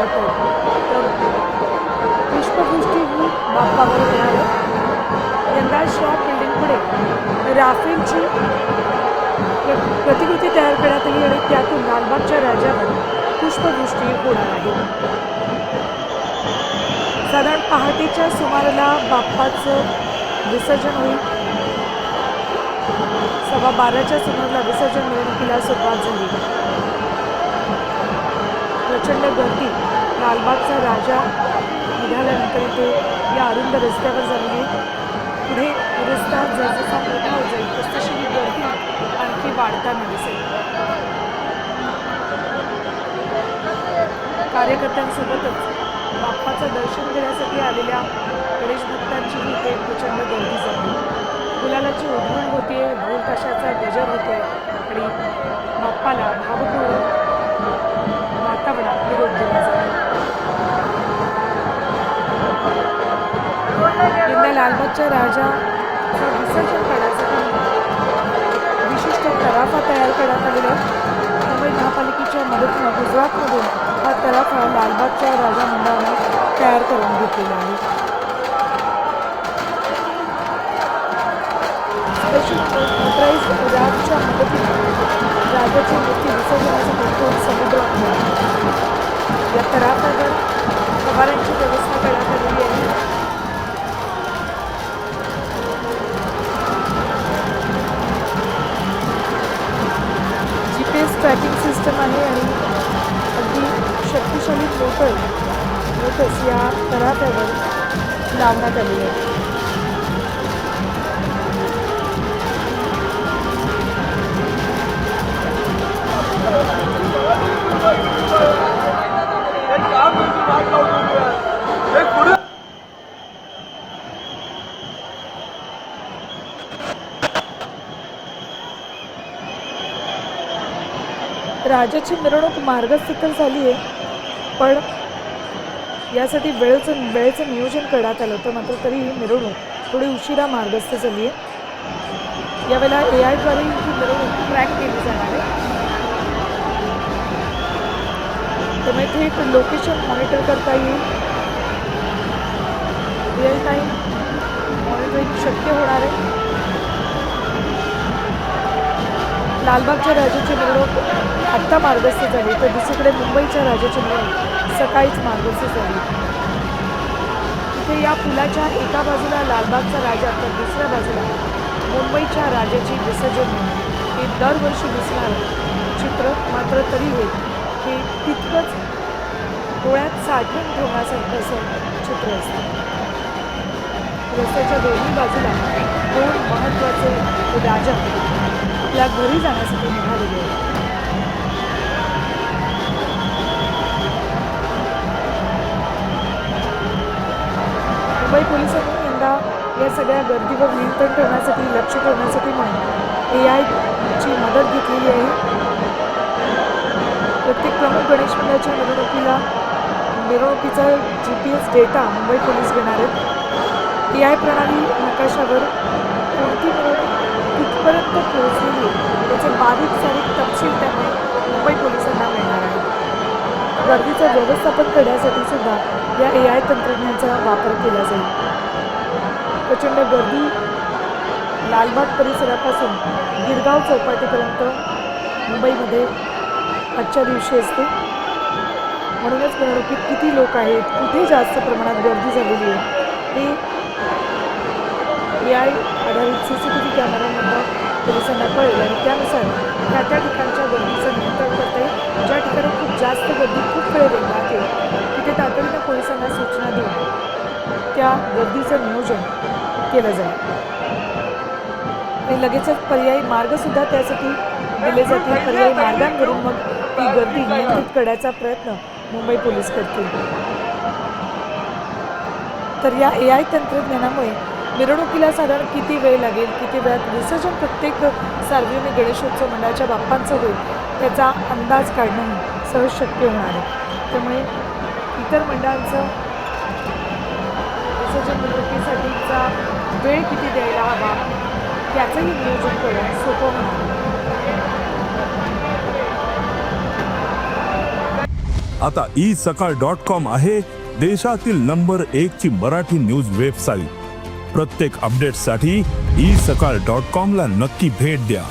पाहत आहेत तर पुष्पवृष्टी ही बाप्पावर होणार आहे। यंदा शॉप बिल्डिंगपुढे राफेलची प्रतिकृती तयार करण्यात आली आणि त्यातून लालबागच्या राजावर पुष्पवृष्टी होणार आहे। साधारण पहाटेच्या सुमाराला बाप्पाचं विसर्जन होईल। 12:15च्या सुमाराला विसर्जन मिरवणुकीला सुरुवात झाली। प्रचंड गर्दी लालबागचा राजा निघाल्यानंतर इथे या अरुंद रस्त्यावर झालेली आहे। पुढे रस्ता जसजसा मोठा होत जाईल तसतशी ही गर्दी आणखी वाढताना दिसेल। कार्यकर्त्यांसोबतच बाप्पाचं दर्शन घेण्यासाठी आलेल्या गणेश भक्तांची इथे प्रचंड गर्दी झाली। गुलालाची उधळण होते, ढोल ताशाचा गजर होतोय आणि बाप्पाला भावपूर्ण वातावरणात निरोप दिला जातो। यंदा लालबागच्या राजाचं विसर्जन करण्यासाठी विशिष्ट तराफा तयार करण्यात आलेला आहे। मुंबई महापालिकेच्या मदतीने गुजरातमधून हा तराफा लालबागच्या राजा मंडळाने तयार करून घेतलेला आहे। मोटराइज रॅकच्या मदतीने राजाची मूर्ती विसर्जनासाठी दोन समुद्रात या तराफ्यावर फवाऱ्यांची व्यवस्था करण्यात आलेली आहे। GPS ट्रॅकिंग सिस्टम आहे आणि अगदी शक्तिशाली मोटर्स या तराफ्यावर लावण्यात आलेले आहे। राजाची मिरवणूक मार्गस्थ तर झाली आहे, पण यासाठी वेळेचं नियोजन करण्यात आलं होतं, मात्र तरीही मिरवणूक थोडी उशिरा मार्गस्थ झाली आहे। यावेळेला AI द्वारे ही मिरवणूक ट्रॅक केली जाणार आहे, त्यामुळे थेट लोकेशन मॉनिटर करता येईल। रिअल टाईम मॉनिटरिंग शक्य होणार आहे। लालबागच्या राजाची मिरवणूक आत्ता मार्गस्थ झाली तर दुसरीकडे मुंबईच्या राजाची मिरवणूक सकाळीच मार्गस्थ झाली। इथे या पुलाच्या एका बाजूला लालबागचा राजा तर दुसऱ्या बाजूला मुंबईच्या राजाची विसर्जन हे दरवर्षी दिसणारं चित्र, मात्र तरीही हे तितकंच डोळ्यात साठवून ठेवण्यासारखं असं चित्र असतं। रस्त्याच्या दोन्ही बाजूला दोन महत्त्वाचे राजा आपल्या घरी जाण्यासाठी निघालेले आहेत। मुंबई पोलिसांनी यंदा या सगळ्या गर्दीवर नियंत्रण ठेवण्यासाठी, लक्ष ठेवण्यासाठी म्हणून AI ची मदत घेतलेली आहे। प्रत्येक प्रमुख गणेश मंडळाच्या मिरवणुकीचा GPS डेटा मुंबई पोलीस घेणार आहेत। AI प्रणाली नकाशावर कोणती मिरवणूक कुठपर्यंत पोहोचलेली याचे बारीक तपशील त्यामुळे मुंबई पोलिसांना मिळणार आहे। गर्दीचं व्यवस्थापन करण्यासाठी सुद्धा या AI तंत्रज्ञानाचा वापर केला जाईल। प्रचंड गर्दी लालबाग परिसरापासून गिरगाव चौपाटीपर्यंत मुंबईमध्ये आजच्या दिवशी असते। म्हणूनच मिरवणुकीत किती लोक आहेत, कुठे जास्त प्रमाणात गर्दी झालेली आहे हे AI आधारित CCTV कॅमेऱ्यांमधून पोलिसांना कळेल आणि त्यानुसार त्या ठिकाणच्या गर्दीचं नियंत्रण करता येईल। ज्या ठिकाणी खूप जास्त गर्दी खूप वेळ राहते तिथे तातडीनं पोलिसांना सूचना देऊन त्या गर्दीचं नियोजन केलं जाईल आणि लगेचच पर्यायी मार्गसुद्धा त्यासाठी दिले जातील। पर्यायी मार्गांवरून मग ती गर्दी नियंत्रित करण्याचा प्रयत्न मुंबई पोलीस करतील। तर या AI तंत्रज्ञानामुळे मिरवणुकीला साधारण किती वेळ लागेल, किती वेळात विसर्जन प्रत्येक सार्वजनिक गणेशोत्सव मंडळाच्या बाप्पांचं होईल त्याचा अंदाज काढणंही सहज शक्य होणार आहे। त्यामुळे इतर मंडळांचं विसर्जन मिरवणुकीसाठीचा वेळ किती द्यायला हवा त्याचंही नियोजन करणं सोपं होणार। आता ईसकाळ.com आहे देशातील नंबर 1 ची मराठी न्यूज वेबसाईट. प्रत्येक अपडेटसाठी ईसकाळ.com ला नक्की भेट द्या.